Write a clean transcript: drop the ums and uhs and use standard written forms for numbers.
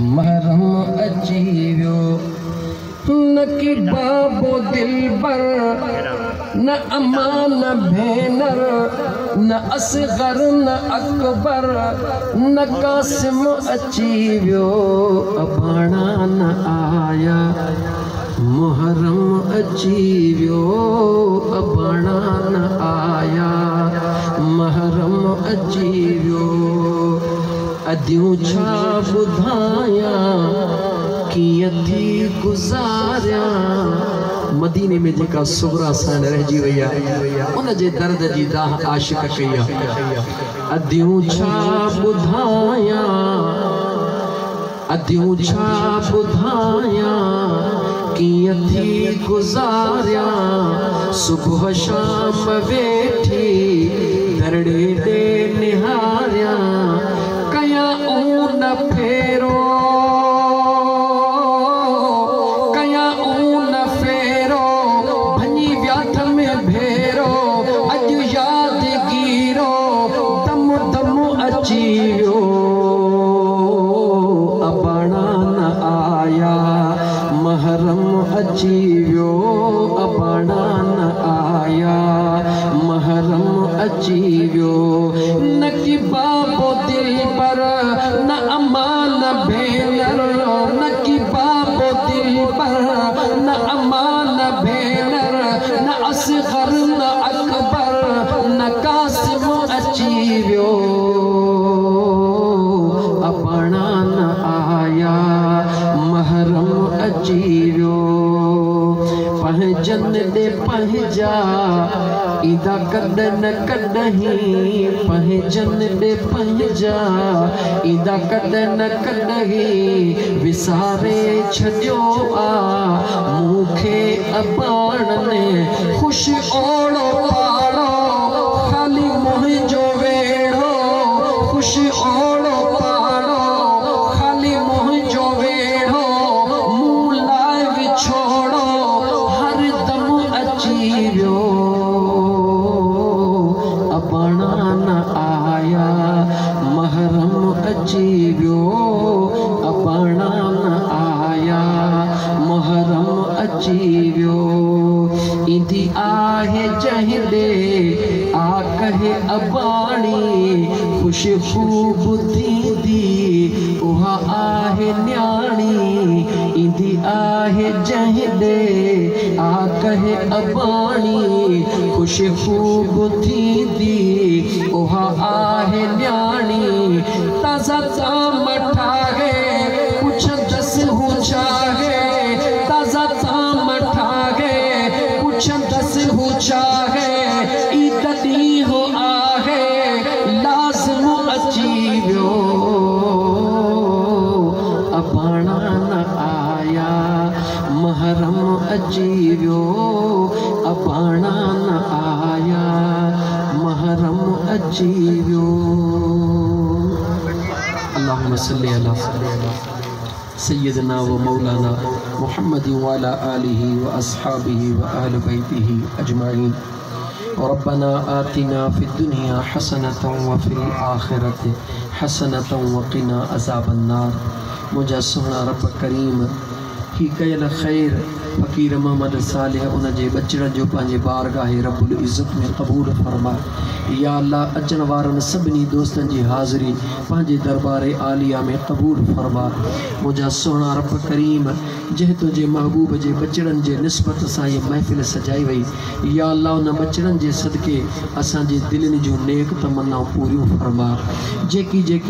महरम अची वियो न की बाबो दिलबर न अम्मा न भेनर न असगर न अकबर न कासिम अची वियो अबाणा न आया मुहर्रम अची वियो अबाणा न आया महरम अची वियो अदियूं छा ॿुधायां कीअं थी गुज़ारियां मदीने में जेका सुगरा सन रहिजी वई आहे उन जे दर्द जी दाह आशिक़ कई आहे अदियूं छा ॿुधायां अदियूं छा ॿुधायां कीअं थी गुज़ारियां सुबुह शाम वेठी दरड़े ॾे निहारियां कया ऊन फेरो कया ऊन फेरो भञी व्याथ में भेरो अॼु यादगीरो दम दम अची वियो अबाणा न आया महरम अची वियो अबाणा न आया महरम अची वियो न की बाबो दिलबर न अम्मा न भेनर न की बाबो दिलबर न अम्मा न भेनर न असगर न अकबर न कासिम अची वियो अबाणा न आया महरम अची वियो पंहिंजन ॾे पंहिंजा ईंदा कॾहिं न कॾहिं पंहिंजन ॾे पंहिंजा ईंदा कॾहिं न कॾहिं विसारे छॾियो आहे मूंखे अबाणनि ख़ुशि ओड़ो पाड़ो ख़ाली मुंहिंजो वेड़ो ख़ुशि ओड़ो पाड़ो ख़ाली मुंहिंजो वेड़ो मूं लाइ विछोड़ो हरदम अची वियो अबाणा न आया महरम अची वियो अबाणा न आया महरम अची वियो ईंदी आहे जंहिं ॾे आ कहे अबाणी ख़ुशि ख़ूब थींदी उहा आहे न्याणी ईंदी आहे जंहिं ॾे आ कहे अबाणी ख़ुशि ख़ूब थींदी उहा आहे न्याणी ताज़ा ताम ठाहे पुछंदसि हू चाहे ताज़ा ताम ठाहे पुछंदसि हू चाहे ई तॾहिं हो आहे लाज़िम अची वियो अबाणा न आया महरम अची वियो अबाणा न आया महरम अची वियो अल्लाहुम्मा सल्ली अला सय्यदना व मौलाना मुहम्मद व अला आलिहि व अस्हाबिहि व अहल बैतिहि अजमाइन रब्बना आतिना फिद दुनिया हसनतन व फिल आखिरति हसनतन व क़िना अज़ाबन्नार मुंहिंजा सुहिणा रब करीम ही कयल ख़ैर फ़कीर मोहम्मद सालिह उन जे बचड़नि जो पंहिंजे बारगाह रब्बुल इज़्ज़त में क़बूल फरमा या अल्लाह अचण वारनि सभिनी दोस्तनि जी हाज़िरी पंहिंजे दरबार आलिया में क़बूल फरमा मुंहिंजा सुहिणा रब करीम जंहिं तुंहिंजे महबूब जे बचड़नि जे निस्बत सां ये महफ़िल सजाई वई या अल्लाह उन बचड़नि जे सदके असांजे दिलनि जूं नेक तमन्नाऊं पूरियूं फरमा जेकी जेकी